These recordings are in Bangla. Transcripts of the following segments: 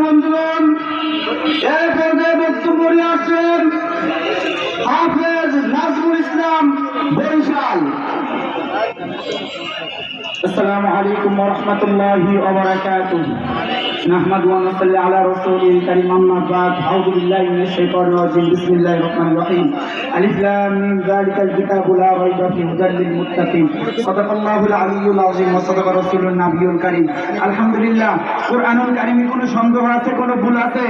বন্ধুগণ, এর পর্যায়ে বক্তব্য নিয়ে আসছেন হাফেজ নাজমুল ইসলাম বরিশাল। আসসালামু আলাইকুম ওয়া রাহমাতুল্লাহি ওয়া বারাকাতুহু। নাহমাদু ওয়া নুসাল্লি আলা রাসূলিল কারীম, আম্মা বা'দ। আউযু বিল্লাহি মিনাশ শাইতানির রাজীম। বিসমিল্লাহির রহমানির রহিম। আলিফ লাম মিম যালিকাল কিতাবু লা রাইবা ফীহি হুদাল লিল মুত্তাকিন। সাদাকাল্লাহুল আলিয়্যুল আযীম ওয়া সাদাকা রাসূলুন নাবিয়্যুল কারীম। আলহামদুলিল্লাহ, কুরআনুল কারীমে কোনো সন্দেহ আছে, কোনো ভুল আছে?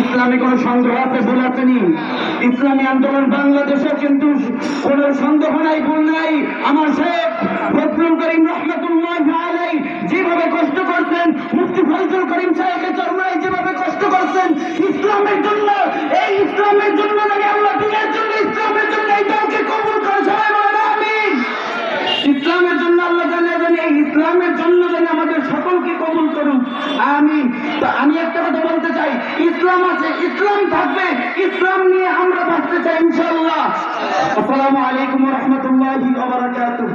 ইসলামে কোনো সন্দেহ আছে, ভুল আছে নি? ইসলামী আন্দোলন বাংলাদেশে কিন্তু কোনো সন্দেহ নাই, ভুল নাই। আমার শেখ ফজলুল করিম রাহমাতুল্লাহি আলাইহি যেভাবে কষ্ট করছেন, মুফতি ফজলুল করিম সাহেবের চরমায় যেভাবে কষ্ট করছেন ইসলামের জন্য, এই ইসলামের জন্য নাকি আল্লাহ দিনের জন্য, ইসলামের জন্য এই দলকে কবুল করে। সবাই বলেন আমিন। ইসলামের জন্য আল্লাহ জানে, এই ইসলামের জন্য যেন আমাদের সকলকে কবুল করুন, আমিন। তো আমি একটা কথা বলতে চাই, ইসলাম আছে, ইসলাম থাকবে, ইসলাম নিয়ে আমরা বাঁচতে চাই ইনশাআল্লাহ। আসসালামু আলাইকুম ওয়া রাহমাতুল্লাহি ওয়া বারাকাতুহু।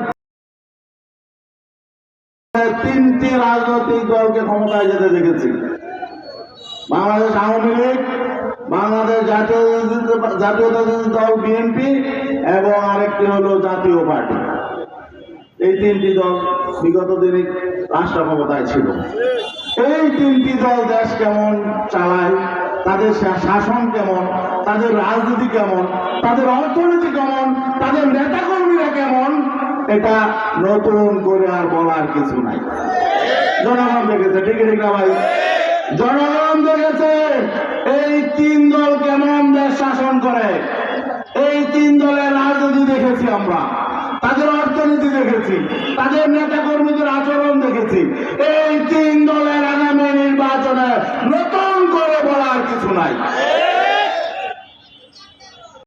তিনটি রাজনৈতিক দলকে ক্ষমতায় যেতে দেখেছি, বাংলাদেশ আওয়ামী লীগ, বাংলাদেশ জাতীয়তাবাদী দল বিএনপি এবং আরেকটি হলো জাতীয় পার্টি। এই তিনটি দল বিগত দিনে রাষ্ট্র ক্ষমতায় ছিল। এই তিনটি দল দেশ কেমন চালায়, তাদের শাসন কেমন, তাদের রাজনীতি কেমন, তাদের অর্থনীতি কেমন, তাদের নেতাকর্মীরা কেমন, এটা নতুন করে আর বলার কিছু নাই। জনগণ দেখেছে, ঠিক না ভাই? জনগণ দেখেছে এই তিন দল কেমন দেশ শাসন করে। এই তিন দলের রাজনীতি দেখেছি আমরা, তাদের অর্থনীতি দেখেছি, তাদের নেতা কর্মীদের আচরণ দেখেছি। এই তিন দলের আগামী নির্বাচনে নতুন করে বলার কিছু নাই।